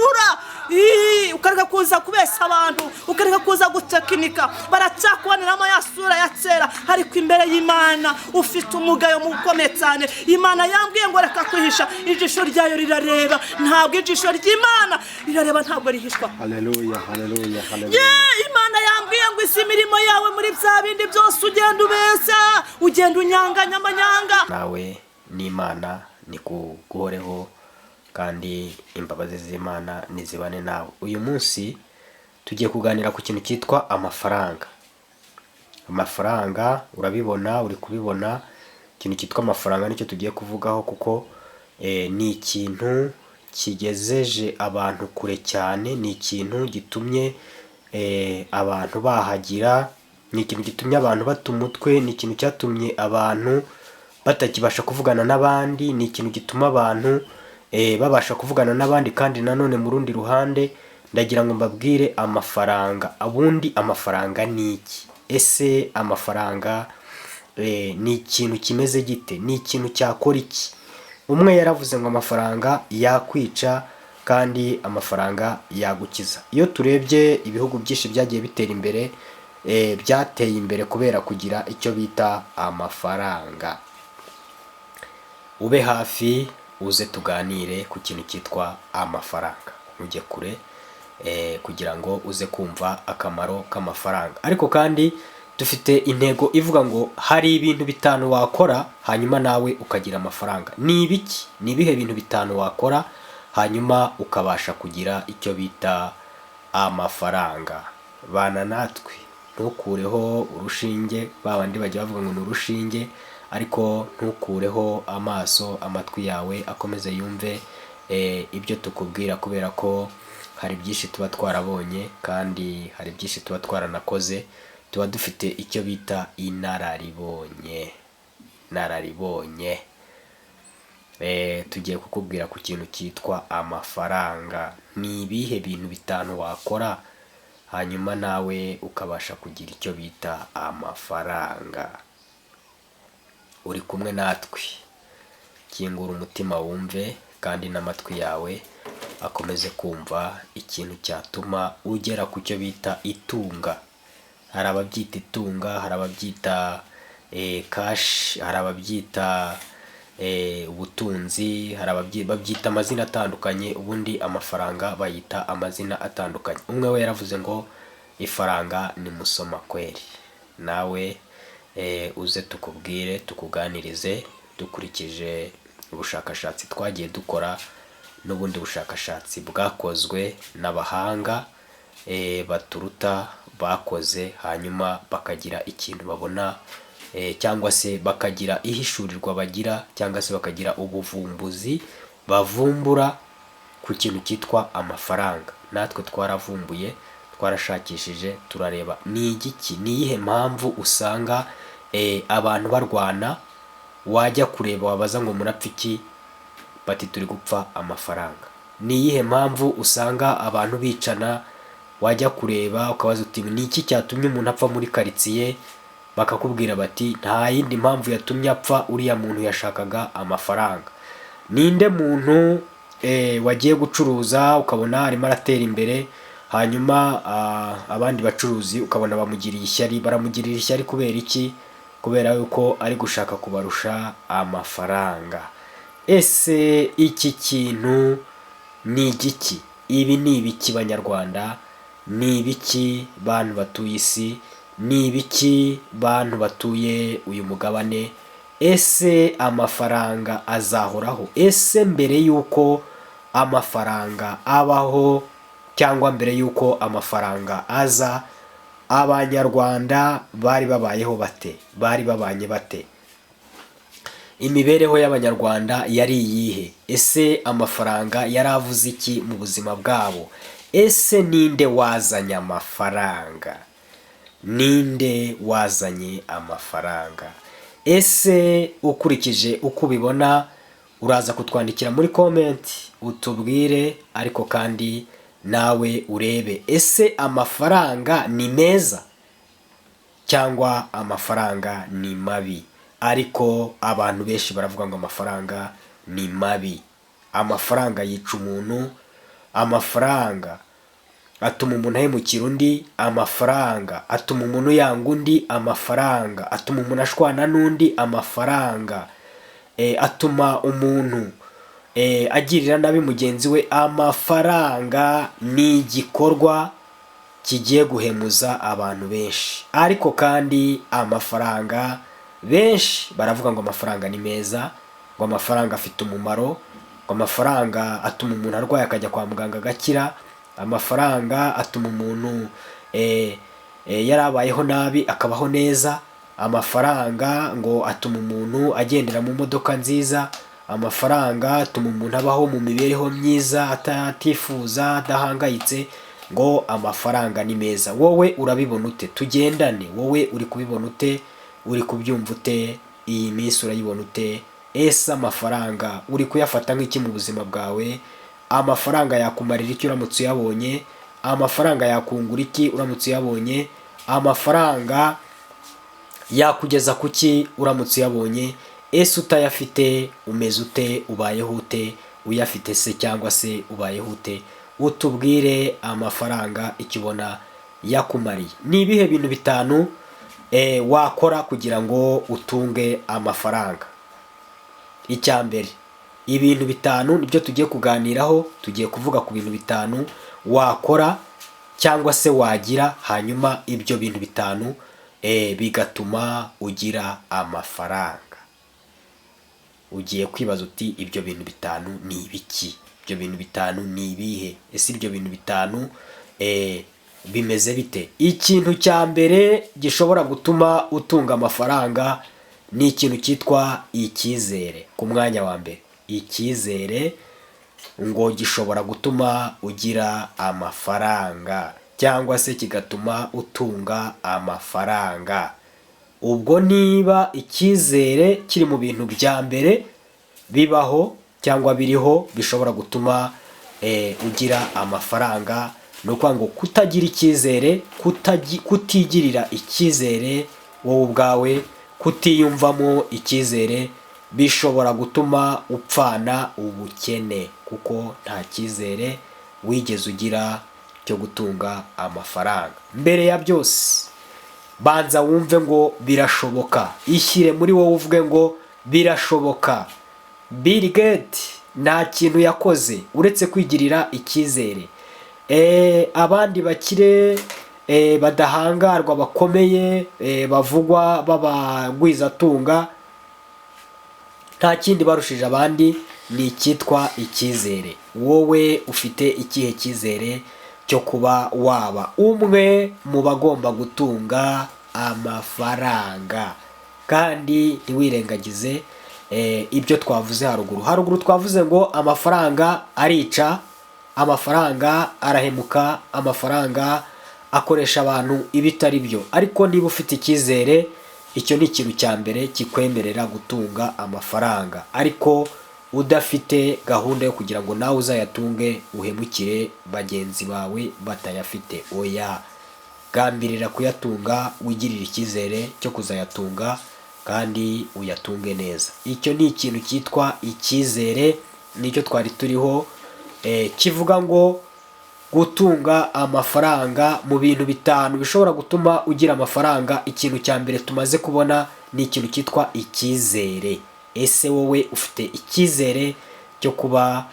ukarura ukareka kuza kubesa abantu, ukareka kuza gutekinika. Baracyakubaniramo ya sura ya kera, ariko imbere y'Imana ufite umugayo mukomeye cyane. Imana yambwiye ngo reka kwihisha, ijisho ryayo rirareba, ntabwo ijisho ry'Imana rirareba, ntabwo rihishwa. Haleluya, haleluya, haleluya. Imana yambwiye ngo isi imirimo yawe muri bya bindi byose ugenda ubeshya, ugenda unyanganya amanyanga. Nawe n'Imana nikuguhoreho kandi imbabazi z'Imana nizibane nawe. Uyu munsi tugiye kuganira ku kintu cyitwa amafaranga. Amafaranga urabibona, uri kubibona, ikintu cyitwa amafaranga nicyo tugiye kuvugaho, kuko ni ikintu kigejeje abantu kure cyane, ni ikintu gitumye abantu bahagira, ni ikintu gitumye abantu bata umutwe, ni ikintu cyatumye abantu batakibasha kuvugana n'abandi, ni ikintu gituma abantu babasha kuvugana n'abandi. Kandi nanone mu rundi ruhande ndagira ngo mbabwire amafaranga. Abundi amafaranga ni iki? Ese amafaranga ni ikintu kimeze gite? Ni ikintu cyakora iki? Umwe yaravuze ngo amafaranga yakwica kandi amafaranga yagukiza. Iyo turebye ibihugu byinshi byagiye bitera imbere, byateye imbere kubera kugira icyo bita amafaranga. Ube hafi uze tuganire ku kintu cyitwa amafaranga, ujye kure kugira ngo uze kumva akamaro k'amafaranga. Ariko kandi dufite intego ivuga ngo hari ibintu bitanu wakora hanyuma nawe ukagira amafaranga. Ni ibiki? Ni ibihe bintu bitanu wakora hanyuma ukabasha kugira icyo bita amafaranga? Bana natwe, ntukureho urushinge. Babandi bajya bavuga ngo ni urushinge, ariko ntukureho amaso, amatwi yawe akomeze yumve ibyo tukubwira, kubera ko hari byinshi tuba twarabonye kandi hari byinshi tuba twaranakoze. Tuba dufite icyo bita inararibonye. Tugiye kukubwira ku kintu cyitwa amafaranga. Ni ibihe bintu bitanu wakora hanyuma nawe ukabasha kugira icyo bita amafaranga? Uri kumwe natwe, kingura umutima wumve kandi n'amatwi yawe akomeze kumva ikintu cyatuma ugera ku cyo bita itunga. Hari ababyita itunga, hari ababyita cash, hari ababyita ubutunzi, hari babyita amazina atandukanye. Ubundi amafaranga bayita amazina atandukanye. Umwe we yaravuze ngo ifaranga ni musoma kweri. Nawe uze tukubwire, tukuganirize dukurikije ubushakashatsi twagiye dukora, n'ubundi bushakashatsi bwakozwe n'abahanga baturuta, bakoze hanyuma bakagira ikintu babona, cyangwa se bakagira ihishurirwa bagira, cyangwa se bakagira ubuvumbuzi bavumbura ku kintu cyitwa amafaranga. Natwe twaravumbuye, twarashakishije, turareba ni igiki, ni iyihe mpamvu usanga abantu barwana. Wajya kureba wabaza ngo murapfa iki, bati turi gupfa amafaranga. Ni iyihe mpamvu usanga abantu bicana. Wajya kureba ukabaza uti ni iki cyatumye umuntu apfa muri karitsiye, bakakubwira bati nta yindi mpamvu yatumye apfa, uriya muntu yashakaga amafaranga. Ninde muntu wagiye gucuruza ukabona arimo aratera imbere, hanyuma abandi bacuruzi ukabona bamugiriye ishyari. Baramugirira ishyari kubera iki? Kubera yuko ari gushaka kubarusha amafaranga. Ese iki kintu ni igiki? Ibi ni ibiki banyarwanda? Ni ibiki bantu batuye isi? Ni ibiki bantu batuye uyu mugabane? Ese amafaranga azahoraho? Ese mbere yuko amafaranga abaho, cyangwa mbere yuko amafaranga aza, abanyarwanda bari babayeho bate? Bari babanye bate? Imibereho y'abanyarwanda yari iyihe? Ese amafaranga yari avuze iki mu buzima bwabo? Ese ninde wazanye amafaranga? Ninde wazanye amafaranga? Ese ukurikije uko ubibona, uraza kutwandikira muri comment utubwire, ariko kandi nawe urebe, ese amafaranga ni meza cyangwa amafaranga ni mabi? Ariko abantu benshi baravuga ngo amafaranga ni mabi. Amafaranga yica umuntu, amafaranga atuma umuntu ahemukira undi, amafaranga atuma umuntu yanga undi, amafaranga atuma umuntu ashwana n'undi, amafaranga atuma umuntu agirira nabi mugenzi we. Amafaranga ni igikorwa kigiye guhemuza abantu benshi, ariko kandi amafaranga benshi baravuga ngo amafaranga ni meza, ngo amafaranga afite umumaro, ngo amafaranga atuma umuntu arwaye akajya kwa muganga agakira, amafaranga atuma umuntu yarabayeho nabi akabaho neza, amafaranga ngo atuma umuntu agendera mu modoka nziza, amafaranga atuma umuntu abaho mu mibereho myiza atatifuza adahangayitse, ngo amafaranga ni meza. Wowe urabibona ute? Tugendane, wowe uri kubibona ute? Uri kubyumva ute? Iyi minsi urayibona ute? Ese amafaranga uri kuyafata nk'iki mu buzima bwawe? Amafaranga yakumarira iki uramutse uyabonye? Amafaranga yakungura iki uramutse uyabonye? Amafaranga yakugeza kuki uramutse uyabonye? Ese utayafite umeze ute? Ubayeho ute? Uyafite se cyangwa se ubayeho ute? Utubwire amafaranga ikibona yakumariye. Ni ibihe bintu bitanu wakora kugira ngo utunge amafaranga? Icya mbere, ibintu bitanu nibyo tugiye kuganiraho. Tugiye kuvuga ku bintu bitanu wakora cyangwa se wagira, hanyuma ibyo bintu bitanu bigatuma ugira amafaranga. Ugiye kwibaza uti ibyo bintu bitanu ni ibiki? Ibyo bintu bitanu ni ibihe? Ese ibyo bintu bitanu bimeze bite? Ikintu cya mbere gishobora gutuma utunga amafaranga ni ikintu cyitwa icyizere. Ku mwanya wa mbere, icyizere ngo gishobora gutuma ugira amafaranga cyangwa se kigatuma utunga amafaranga. Ubwo niba icyizere kiri mu bintu bya mbere bibaho cyangwa biriho bishobora gutuma ugira amafaranga, ni ukuvuga ngo kutagira icyizere, kutigirira icyizere wowe ubwawe, kutiyumvamo icyizere bishobora gutuma upfana ubukene, kuko nta cyizere wigeze ugira cyo gutunga amafaranga. Mbere ya byose banza wumve ngo birashoboka. Ishyire muri wowe uvuge ngo birashoboka. Bill Gates nta kintu yakoze uretse kwigirira icyizere. Abandi bakire badahangarwa bakomeye bavugwa b'abagwizatunga, nta kindi barushije abandi, ni icyitwa icyizere. Wowe ufite ikihe cyizere cyo kuba waba umwe mu bagomba gutunga amafaranga? Kandi ntiwirengagize ibyo twavuze haruguru twavuze ngo amafaranga arica, amafaranga arahemuka, amafaranga akoresha abantu ibitari byo. Ariko niba ufite icyizere, icyo ni ikintu cya mbere kikwemerera gutunga amafaranga. Ariko udafite gahunda yo kugira ngo nawe uzayatunge uhemukire bagenzi bawe batayafite, oya, gambirira kuyatunga, wigirira icyizere cyo kuzayatunga kandi uyatunge neza. Icyo ni ikintu cyitwa icyizere, nicyo twari turiho kivuga ngo gutunga amafaranga. Mu bintu bitanu bishobora gutuma ugira amafaranga, ikintu cya mbere tumaze kubona ni ikintu cyitwa icyizere. Ese wowe ufite icyizere cyo kuba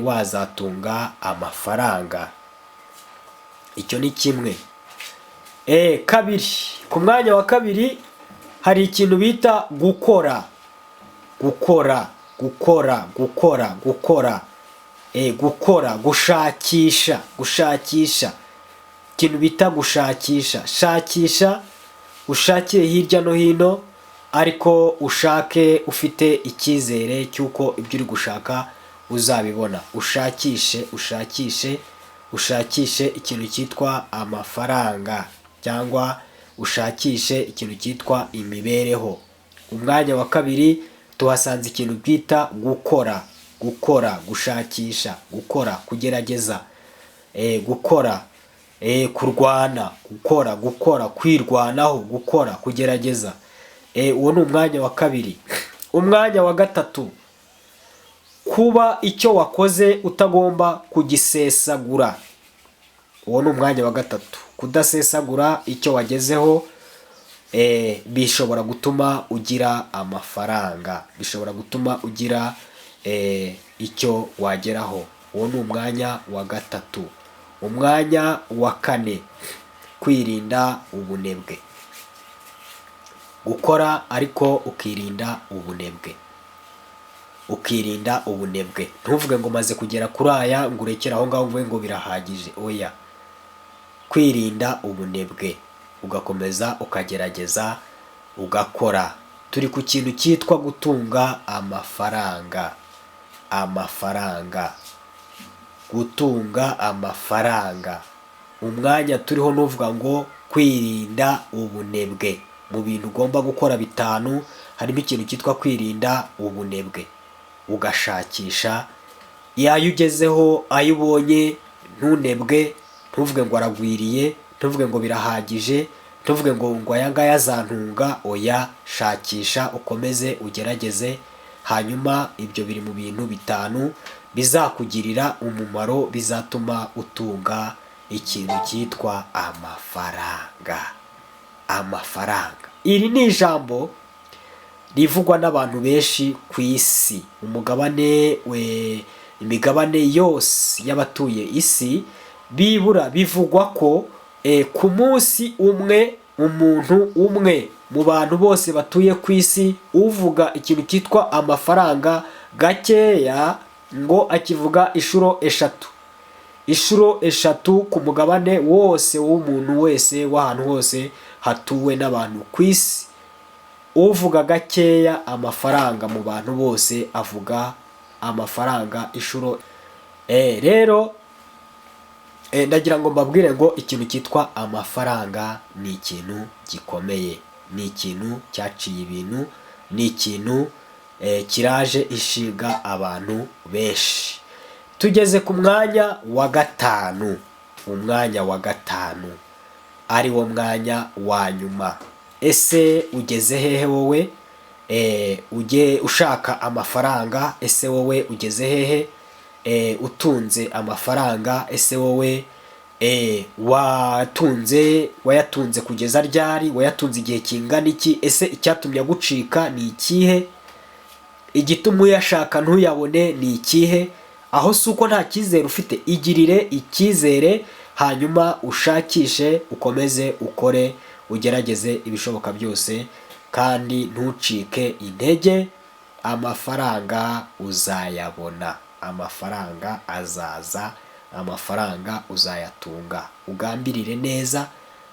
wazatunga amafaranga? Icyo ni kimwe. Kabiri, ku mwanya wa kabiri hari ikintu bita gukora. Gushakisha. Ikintu bita gushakisha. Shakisha, ushakire hirya no hino, ariko ushake ufite icyizere cy'uko ibyo uri gushaka uzabibona. Ushakishe ikintu cyitwa amafaranga, cyangwa ushakishe ikintu cyitwa imibereho. Umwanya wa kabiri tuhasanze ikintu bwita gukora, gushakisha, gukora, kugerageza, gukora, kurwana, kwirwanaho, kugerageza. Uwo ni umwanya wa kabiri. Umwanya wa gatatu kuba icyo wakoze utagomba kugisesagura. Uwo ni umwanya wa gatatu. Kudasesagura icyo wagezeho bishobora gutuma ugira amafaranga, bishobora gutuma ugira icyo wageraho. Uwo ni umwanya wa gatatu. Umwanya wa kane, kwirinda ubunebwe. Gukora ariko ukirinda ubunebwe. Ukirinda ubunebwe. Ntuvuge ngo maze kugera kuri aya ngo urekere aho ngaho uvuge ngo birahagije. Oya. Kwirinda ubunebwe. Ugakomeza ukagerageza ugakora. Turi ku kintu cyitwa gutunga amafaranga. Amafaranga. Gutunga amafaranga. Umwanya turiho nuvuga ngo kwirinda ubunebwe. Mu bintu ugomba gukora 5 harimo ikintu cyitwa kwirinda ubunebwe. Ugashakisha yayo ugezeho, ayo ubonye ntunebwe, ntuvuge ngo aragwiriye, ntuvuge ngo birahagije, ntuvuge ngo aya ngaya azantunga. Oya, shakisha ukomeze ugerageze, hanyuma ibyo biri mu bintu 5 bizakugirira umumaro, bizatuma utunga ikintu cyitwa amafaranga. Amafaranga. Iri ni ijambo rivugwa n'abantu benshi ku isi. Imigabane yose y'abatuye isi bibura bivugwa ko ku munsi umwe umuntu umwe mu bantu bose batuye ku isi uvuga ikintu cyitwa amafaranga gakeya ngo akivuga inshuro 3. Inshuro 3 ku mugabane wose w'umuntu wese w'ahantu hose hatuwe n'abantu ku isi. Uvuga gakeya amafaranga mu bantu bose avuga amafaranga inshuro. Rero ndagira ngo mbabwire ngo ikintu cyitwa amafaranga ni ikintu gikomeye, ni ikintu cyaciye ibintu, ni ikintu kiraje ishinga abantu benshi. Tugeze ku mwanya wa 5. Umwanya wa 5 ari wo mwanya wa nyuma. Ese ugeze hehe wowe? Ujye ushaka amafaranga. Ese wowe ugeze hehe? Utunze amafaranga. Ese wowe wayatunze kugeza ryari? Wayatunze igihe kingana iki? Ese icyatumye agucika ni ikihe? Igituma uyashaka ntuyabone ni ikihe? Aho si uko nta cyizere ufite, igirire icyizere, hanyuma ushakishe, ukomeze ukore, ugerageze ibishoboka byose, kandi ntucike intege. Amafaranga uzayabona, amafaranga azaza, amafaranga uzayatunga. Ugambirire neza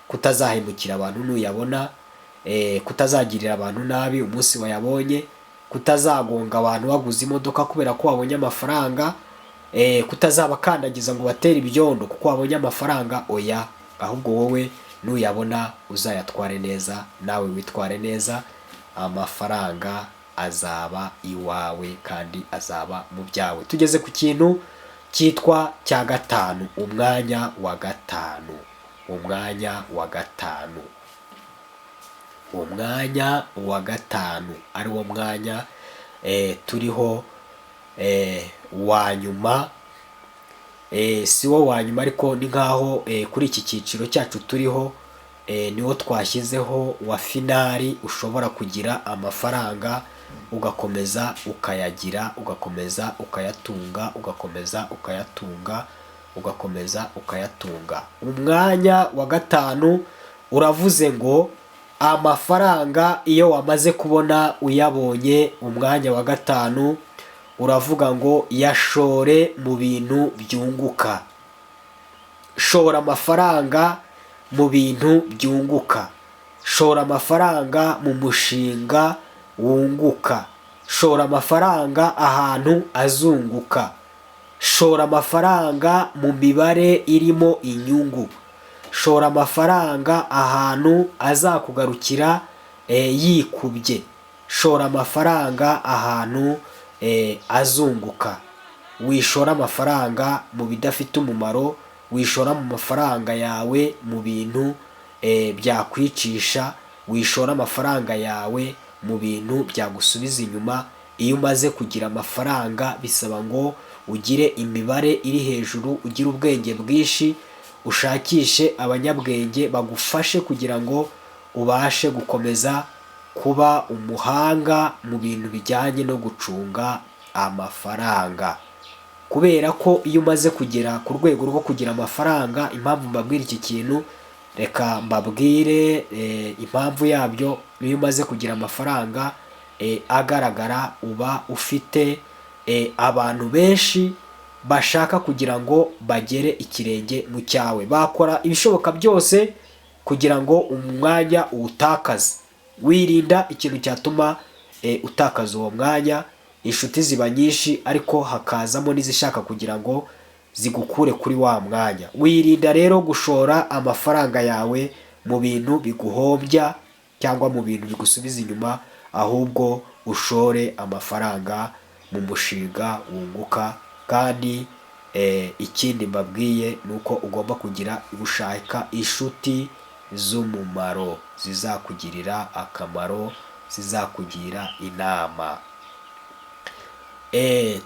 kutazahemukira abantu nuyabona, kutazagirira abantu nabi umunsi wayabonye, kutazagonga abantu baguze imodoka kubera ko wabonye amafaranga, kutazabakandagiza ngo batere ibyondo kuko wabonye amafaranga. Oya, ahubwo wowe nuyabona uzayatware neza, nawe witware neza. Amafaranga azaba iwawe kandi azaba mu byawe. Tugeze ku kintu cyitwa cya 5. Umwanya wa 5. Umwanya wa 5. Umwanya wa 5 ari wo mwanya turiho wa nyuma. Si wo wa nyuma ariko ni nkaho kuri iki cyiciro cyacu turiho niwo twashyizeho wa finali. Ushobora kugira amafaranga ugakomeza ukayagira, ugakomeza ukayatunga, ugakomeza ukayatunga, ugakomeza ukayatunga. Umwanya wa 5 uravuze ngo amafaranga iyo wamaze kubona uyabonye. Umwanya wa 5 uravuga ngo yashore mu bintu byunguka. Shora amafaranga mu bintu byunguka. Shora amafaranga mu mushinga wunguka. Shora amafaranga ahantu azunguka. Shora amafaranga mu mibare irimo inyungu. Shora amafaranga ahantu azakugarukira yikubye. Shora amafaranga ahantu azunguka. Wishora amafaranga mu bidafite umumaro. Wishora mu mafaranga yawe mu bintu byakwicisha. Wishora amafaranga yawe mu bintu byagusubiza inyuma. iyo umaze kugira amafaranga bisaba ngo ugire imibare iri hejuru, ugire ubwenge bwinshi, ushakishe abanyabwenge bagufashe kugira ngo ubashe gukomeza kuba umuhanga mu bintu bijyanye no gucunga amafaranga. Kubera ko iyo umaze kugera ku rwego rwo kugira amafaranga, impamvu mbabwira iki kintu, reka mbabwire impamvu yabyo. Iyo umaze kugira amafaranga agaragara, uba ufite abantu benshi bashaka kugira ngo bagere ikirenge mu cyawe, bakora ibishoboka byose kugira ngo umwanya uwutakaze. Wirinda ikintu cyatuma utakaza uwo mwanya. Inshuti ziba nyinshi ariko hakazamo n'izishaka kugira ngo zigukure kuri wa mwanya. Wirinda rero gushora amafaranga yawe mu bintu biguhombya cyangwa mu bintu bigusubiza inyuma, ahubwo ushore amafaranga mu mushinga wunguka. Kandi ikindi mbabwiye ni uko ugomba gushaka inshuti z'umumaro, zizakugirira akamaro, zizakugira inama.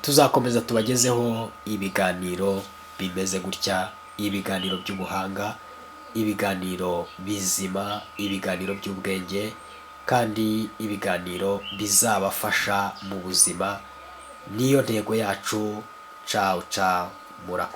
Tuzakomeza tubagezeho ibiganiro bimeze gutya, ibiganiro by'ubuhanga, ibiganiro bizima, ibiganiro by'ubwenge, kandi ibiganiro bizabafasha mu buzima. Niyo ntego yacu. Ciao ciao, murakoze.